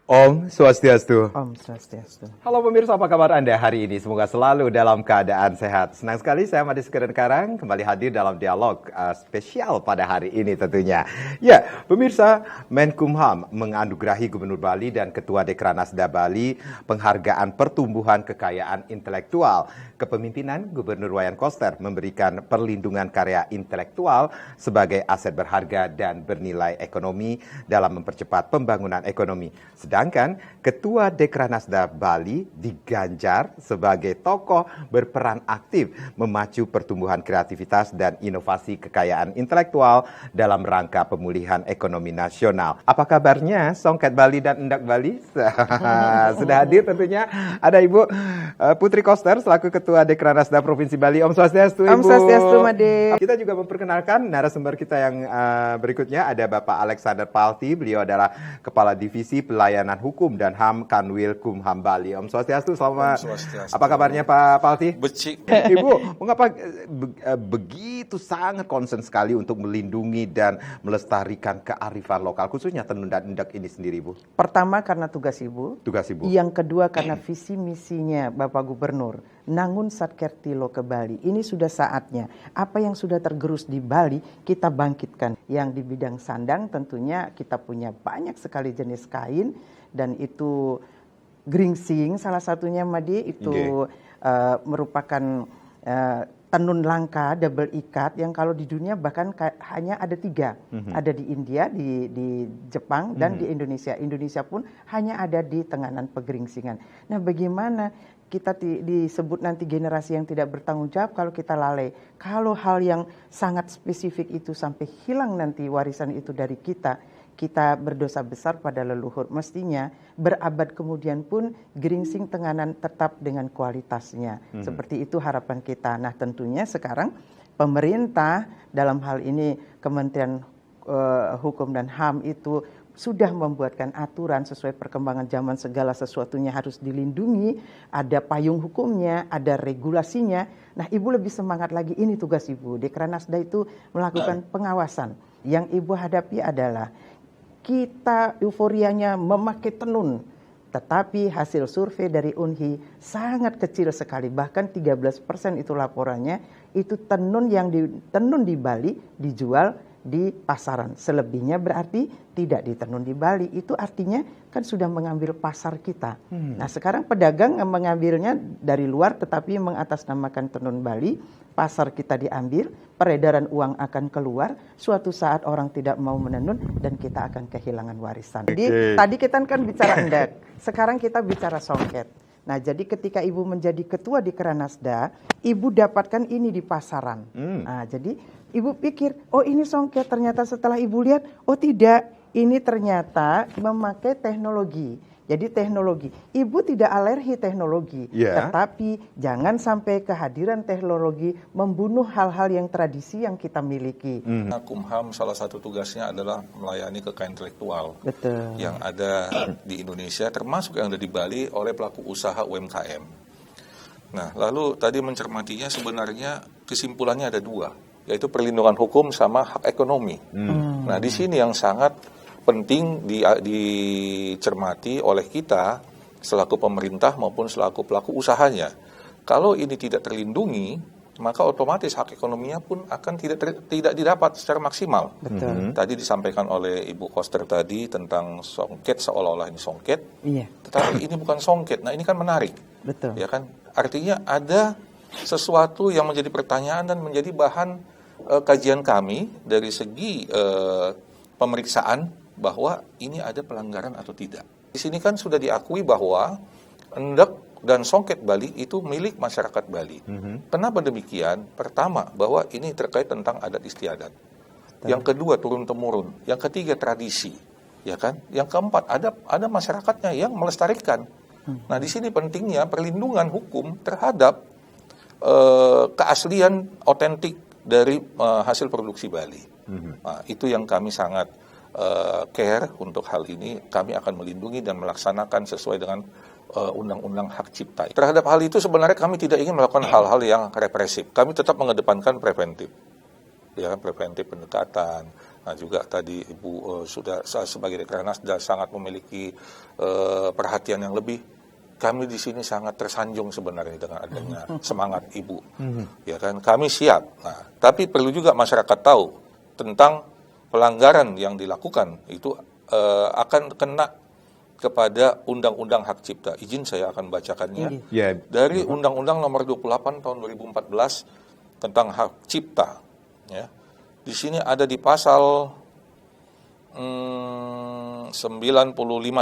Om Swastiastu. Om Swastiastu. Halo pemirsa, apa kabar Anda hari ini? Semoga selalu dalam keadaan sehat. Senang sekali saya Madi Sekeren Karang kembali hadir dalam dialog spesial pada hari ini tentunya. Ya, pemirsa, Menkumham menganugerahi Gubernur Bali dan Ketua Dekranasda Bali penghargaan pertumbuhan kekayaan intelektual. Kepemimpinan Gubernur Wayan Koster memberikan perlindungan karya intelektual sebagai aset berharga dan bernilai ekonomi dalam mempercepat pembangunan ekonomi. Sedangkan Ketua Dekranasda Bali diganjar sebagai tokoh berperan aktif memacu pertumbuhan kreativitas dan inovasi kekayaan intelektual dalam rangka pemulihan ekonomi nasional. Apa kabarnya Songket Bali dan Endak Bali? Sudah hadir tentunya ada Ibu Putri Koster selaku Ketua Dekranasda Provinsi Bali. Om Swastiastu, Ibu. Om Swastiastu, Made. Kita juga memperkenalkan narasumber kita yang berikutnya ada Bapak Alexander Palti. Beliau adalah Kepala Divisi Pelayanan Hukum dan HAM Kanwil Kumham Bali. Om Swastiastu, selamat. Om Swastiastu. Apa kabarnya Pak Palti? Becik. Ibu, mengapa begitu sangat concern sekali untuk melindungi dan melestarikan kearifan lokal, khususnya tenun dan endak ini sendiri, Bu? Pertama karena tugas Ibu. Tugas Ibu. Yang kedua karena visi misinya Bapak Gubernur. Nangun Satkertilo ke Bali. Ini sudah saatnya. Apa yang sudah tergerus di Bali kita bangkitkan. Yang di bidang sandang tentunya kita punya banyak sekali jenis kain. Dan itu geringsing salah satunya Madi. Itu merupakan tenun langka double ikat yang kalau di dunia bahkan hanya ada 3. Ada di India, di Jepang, dan di Indonesia. Indonesia pun hanya ada di Tenganan Pegeringsingan. Nah, bagaimana kita disebut nanti generasi yang tidak bertanggung jawab kalau kita lalai. Kalau hal yang sangat spesifik itu sampai hilang nanti warisan itu dari kita berdosa besar pada leluhur. Mestinya berabad kemudian pun geringsing Tenganan tetap dengan kualitasnya. Seperti itu harapan kita. Nah, tentunya sekarang pemerintah dalam hal ini Kementerian Hukum dan HAM itu sudah membuatkan aturan sesuai perkembangan zaman, segala sesuatunya harus dilindungi, ada payung hukumnya, ada regulasinya. Nah, Ibu lebih semangat lagi, ini tugas Ibu. Dekranasda itu melakukan pengawasan. Yang Ibu hadapi adalah kita euforianya memakai tenun, tetapi hasil survei dari UNHI sangat kecil sekali, bahkan 13% itu laporannya, itu tenun yang ditenun di Bali dijual di pasaran. Selebihnya berarti tidak ditenun di Bali. Itu artinya kan sudah mengambil pasar kita. Nah, sekarang pedagang mengambilnya dari luar tetapi mengatasnamakan tenun Bali. Pasar kita diambil, peredaran uang akan keluar. Suatu saat orang tidak mau menenun dan kita akan kehilangan warisan. Jadi tadi kita kan bicara endak, sekarang kita bicara songket. Nah, jadi ketika Ibu menjadi ketua di Dekranasda, Ibu dapatkan ini di pasaran. Nah, jadi Ibu pikir, oh ini songket. Ternyata setelah Ibu lihat, oh tidak, ini ternyata memakai teknologi. Jadi teknologi, Ibu tidak alergi teknologi, tetapi jangan sampai kehadiran teknologi membunuh hal-hal yang tradisi yang kita miliki. Kumham salah satu tugasnya adalah melayani kekayaan intelektual. Betul. Yang ada di Indonesia, termasuk yang ada di Bali oleh pelaku usaha UMKM. Nah, lalu tadi mencermatinya sebenarnya kesimpulannya ada 2, yaitu perlindungan hukum sama hak ekonomi. Nah, di sini yang sangat penting dicermati oleh kita selaku pemerintah maupun selaku pelaku usahanya. Kalau ini tidak terlindungi, maka otomatis hak ekonominya pun akan tidak didapat secara maksimal. Betul. Tadi disampaikan oleh Ibu Koster tadi tentang songket, seolah-olah ini songket. Iya. Tetapi ini bukan songket. Nah, ini kan menarik. Betul. Ya kan? Artinya ada sesuatu yang menjadi pertanyaan dan menjadi bahan kajian kami dari segi pemeriksaan bahwa ini ada pelanggaran atau tidak. Di sini kan sudah diakui bahwa endak dan songket Bali itu milik masyarakat Bali. Kenapa demikian? Pertama, bahwa ini terkait tentang adat istiadat. Yang kedua, turun-temurun. Yang ketiga, tradisi. Ya kan? Yang keempat, ada masyarakatnya yang melestarikan. Nah, di sini pentingnya perlindungan hukum terhadap keaslian otentik dari hasil produksi Bali. Nah, itu yang kami sangat care untuk hal ini. Kami akan melindungi dan melaksanakan sesuai dengan undang-undang hak cipta. Terhadap hal itu sebenarnya kami tidak ingin melakukan hal-hal yang represif. Kami tetap mengedepankan preventif. ya preventif pendekatan. Nah juga tadi Ibu sudah sebagai Dekranasda sangat memiliki perhatian yang lebih. Kami di sini sangat tersanjung sebenarnya dengan adanya semangat Ibu. Ya kan, kami siap. Nah, tapi perlu juga masyarakat tahu tentang pelanggaran yang dilakukan itu akan kena kepada Undang-Undang Hak Cipta. Izin saya akan bacakannya. Ya. Dari Undang-Undang Nomor 28 Tahun 2014 tentang Hak Cipta. Ya. Di sini ada di pasal 95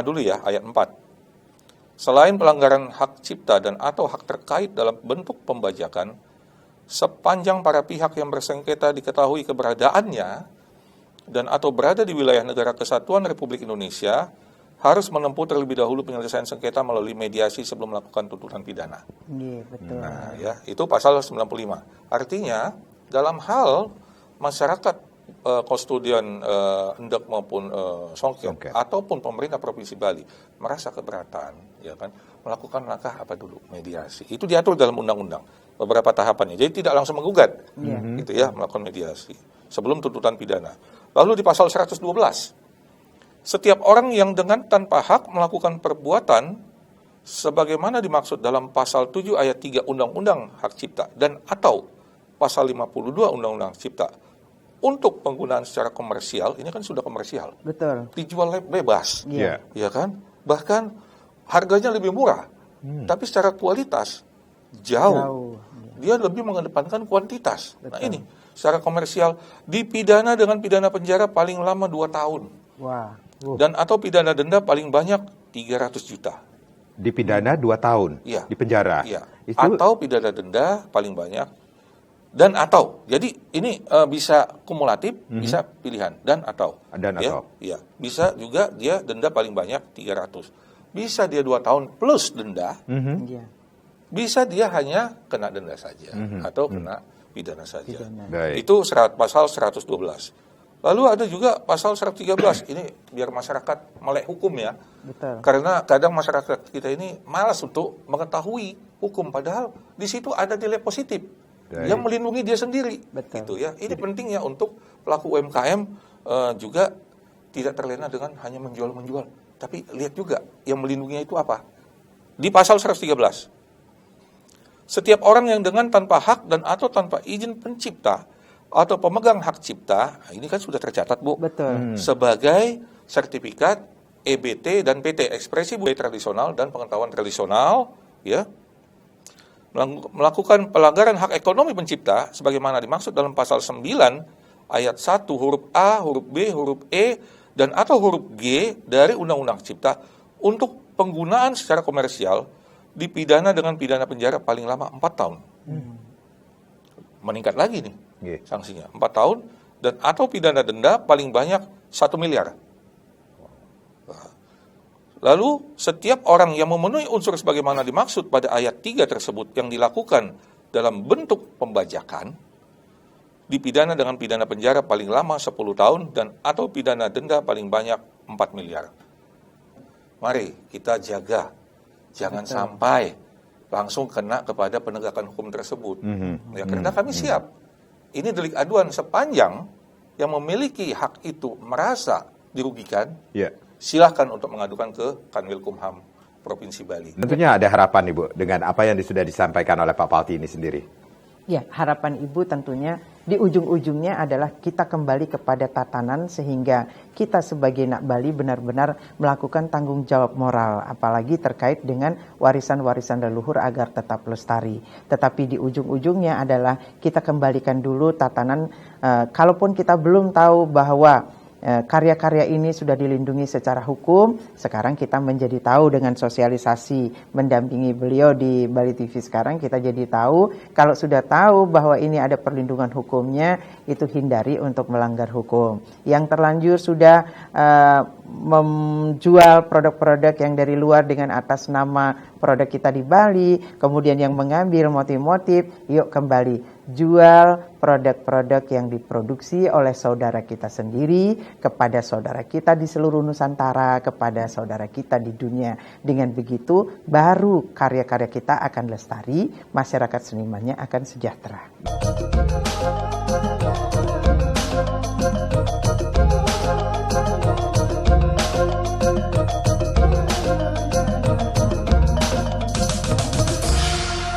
dulu ya, ayat 4. Selain pelanggaran hak cipta dan atau hak terkait dalam bentuk pembajakan, sepanjang para pihak yang bersengketa diketahui keberadaannya dan atau berada di wilayah negara kesatuan Republik Indonesia, harus menempuh terlebih dahulu penyelesaian sengketa melalui mediasi sebelum melakukan tuntutan pidana. Iya, betul. Nah, ya, itu pasal 95. Artinya, dalam hal masyarakat kustodian endek maupun songket ataupun pemerintah Provinsi Bali merasa keberatan, ya kan, melakukan langkah apa dulu? Mediasi. Itu diatur dalam undang-undang beberapa tahapannya. Jadi tidak langsung menggugat, gitu ya, melakukan mediasi sebelum tuntutan pidana. Lalu di pasal 112, setiap orang yang dengan tanpa hak melakukan perbuatan sebagaimana dimaksud dalam pasal 7 ayat 3 Undang-Undang Hak Cipta dan atau pasal 52 Undang-Undang Hak Cipta untuk penggunaan secara komersial, ini kan sudah komersial. Betul. Dijual bebas. Iya. Ya kan? Bahkan harganya lebih murah. Tapi secara kualitas jauh. Dia lebih mengedepankan kuantitas. Betul. Nah ini, secara komersial dipidana dengan pidana penjara paling lama 2 tahun. Wah. Dan atau pidana denda paling banyak 300 juta. Dipidana 2 tahun Iya. di penjara. Iya. Itu Atau pidana denda paling banyak dan atau. Jadi ini bisa kumulatif, bisa pilihan dan atau. Dan ya, atau. Iya. Bisa juga dia denda paling banyak 300. Bisa dia 2 tahun plus denda. Iya. Bisa dia hanya kena denda saja atau kena pidana saja. Baik. Itu pasal 112. Lalu ada juga pasal 113. Ini biar masyarakat melek hukum ya. Betul. Karena kadang masyarakat kita ini malas untuk mengetahui hukum, padahal di situ ada nilai positif yang melindungi dia sendiri. Betul. Gitu ya. Ini penting ya untuk pelaku UMKM juga tidak terlena dengan hanya menjual-menjual. Tapi lihat juga yang melindunginya itu apa. Di pasal 113. Setiap orang yang dengan tanpa hak dan atau tanpa izin pencipta atau pemegang hak cipta, ini kan sudah tercatat Bu, Betul. sebagai sertifikat EBT dan PT, ekspresi budaya tradisional dan pengetahuan tradisional, ya, melakukan pelanggaran hak ekonomi pencipta sebagaimana dimaksud dalam pasal 9 ayat 1 huruf A, huruf B, huruf E dan atau huruf G dari Undang-Undang Cipta untuk penggunaan secara komersial dipidana dengan pidana penjara paling lama 4 tahun. Meningkat lagi nih sanksinya, 4 tahun dan atau pidana denda paling banyak 1 miliar. Lalu, setiap orang yang memenuhi unsur sebagaimana dimaksud pada ayat 3 tersebut yang dilakukan dalam bentuk pembajakan, dipidana dengan pidana penjara paling lama 10 tahun dan atau pidana denda paling banyak 4 miliar. Mari kita jaga, jangan sampai langsung kena kepada penegakan hukum tersebut. Ya, karena kami siap. Ini delik aduan sepanjang yang memiliki hak itu merasa dirugikan, silahkan untuk mengadukan ke Kanwilkumham Provinsi Bali. Tentunya ada harapan Ibu dengan apa yang sudah disampaikan oleh Pak Palti ini sendiri. Ya, harapan Ibu tentunya di ujung-ujungnya adalah kita kembali kepada tatanan sehingga kita sebagai anak Bali benar-benar melakukan tanggung jawab moral, apalagi terkait dengan warisan-warisan leluhur agar tetap lestari. Tetapi di ujung-ujungnya adalah kita kembalikan dulu tatanan, kalaupun kita belum tahu bahwa karya-karya ini sudah dilindungi secara hukum, sekarang kita menjadi tahu dengan sosialisasi mendampingi beliau di Bali TV sekarang, kita jadi tahu, kalau sudah tahu bahwa ini ada perlindungan hukumnya, itu hindari untuk melanggar hukum. Yang terlanjur sudah menjual produk-produk yang dari luar dengan atas nama produk kita di Bali, kemudian yang mengambil motif-motif, yuk kembali jual produk-produk yang diproduksi oleh saudara kita sendiri kepada saudara kita di seluruh Nusantara, kepada saudara kita di dunia. Dengan begitu baru karya-karya kita akan lestari, masyarakat senimannya akan sejahtera.